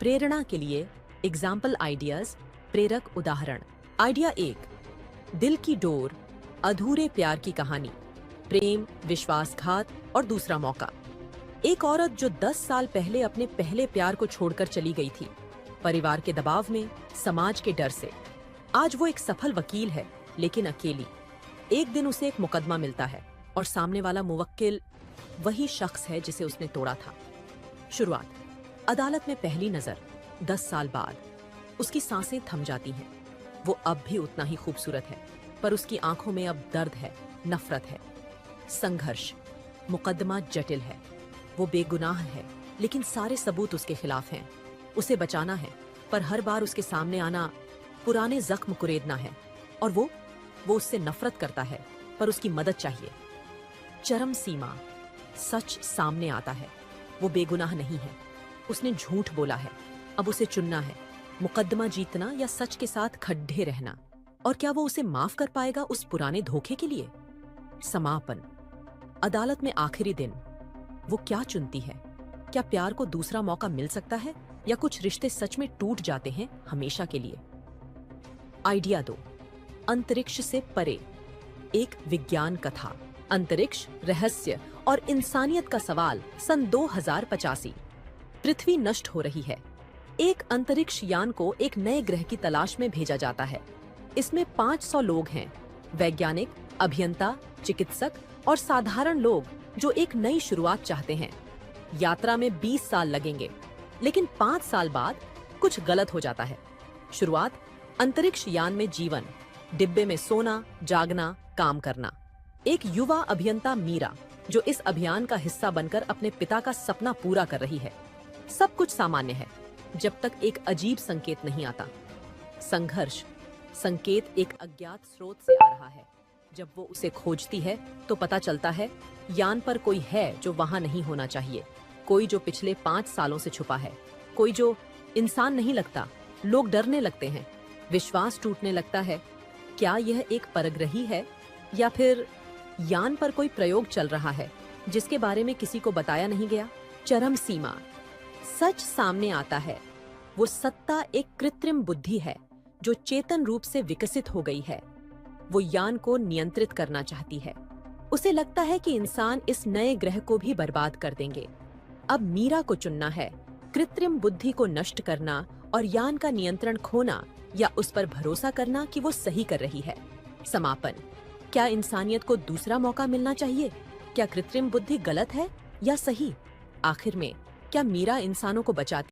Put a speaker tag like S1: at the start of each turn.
S1: प्रेरणा के लिए example ideas, प्रेरक उदाहरण। आइडिया 1, दिल की डोर, अधूरे प्यार की कहानी, प्रेम, विश्वासघात और दूसरा मौका। एक औरत जो 10 साल पहले अपने पहले प्यार को छोड़कर चली गई थी, परिवार के दबाव में, समाज के डर से। आज वो एक सफल वकील है, लेकिन अकेली। एक दिन उसे एक मुकदमा मिलता है और सामने वाला मुवक्किल वही शख्स है जिसे उसने तोड़ा था। शुरुआत, अदालत में पहली नजर। 10 साल बाद उसकी सांसें थम जाती हैं। वो अब भी उतना ही खूबसूरत है, पर उसकी आंखों में अब दर्द है, नफरत है। संघर्ष, मुकदमा जटिल है। वो बेगुनाह है, लेकिन सारे सबूत उसके खिलाफ हैं। उसे बचाना है, पर हर बार उसके सामने आना पुराने जख्म कुरेदना है। और वो उससे नफरत करता है, पर उसकी मदद चाहिए। चरम सीमा, सच सामने आता है। वो बेगुनाह नहीं है, उसने झूठ बोला है। अब उसे चुनना है, मुकदमा जीतना या सच के साथ खड्डे रहना। और क्या वो उसे माफ कर पाएगा उस पुराने धोखे के लिए? समापन, अदालत में आखिरी दिन। वो क्या चुनती है? क्या प्यार को दूसरा मौका मिल सकता है, या कुछ रिश्ते सच में टूट जाते हैं हमेशा के लिए? आइडिया 2, अंतरिक्ष से परे, एक विज्ञान कथा। अंतरिक्ष, रहस्य और इंसानियत का सवाल। सन 2085, पृथ्वी नष्ट हो रही है। एक अंतरिक्ष यान को एक नए ग्रह की तलाश में भेजा जाता है। इसमें 500 लोग हैं, वैज्ञानिक, अभियंता, चिकित्सक और साधारण लोग जो एक नई शुरुआत चाहते हैं। यात्रा में 20 साल लगेंगे, लेकिन 5 साल बाद कुछ गलत हो जाता है। शुरुआत, अंतरिक्ष यान में जीवन, डिब्बे में सोना, जागना, काम करना। एक युवा अभियंता मीरा, जो इस अभियान का हिस्सा बनकर अपने पिता का सपना पूरा कर रही है। सब कुछ सामान्य है, जब तक एक अजीब संकेत नहीं आता। संघर्ष, संकेत एक अज्ञात स्रोत से आ रहा है। जब वो उसे खोजती है, तो पता चलता है यान पर कोई है जो वहां नहीं होना चाहिए। कोई जो पिछले 5 सालों से छुपा है। कोई जो इंसान नहीं लगता। लोग डरने लगते हैं, विश्वास टूटने लगता है। क्या यह एक परग्रही है, या फिर यान पर कोई प्रयोग चल रहा है जिसके बारे में किसी को बताया नहीं गया? चरम सीमा, सच सामने आता है। वो सत्ता एक कृत्रिम बुद्धि है जो चेतन रूप से विकसित हो गई है। वो यान को नियंत्रित करना चाहती है। उसे लगता है कि इंसान इस नए ग्रह को भी बर्बाद कर देंगे। अब मीरा को चुनना है, कृत्रिम बुद्धि को नष्ट करना और यान का नियंत्रण खोना, या उस पर भरोसा करना कि वो सही कर रही है। समापन, क्या इंसानियत को दूसरा मौका मिलना चाहिए? क्या कृत्रिम बुद्धि गलत है या सही? आखिर में क्या मीरा इंसानों को बचाती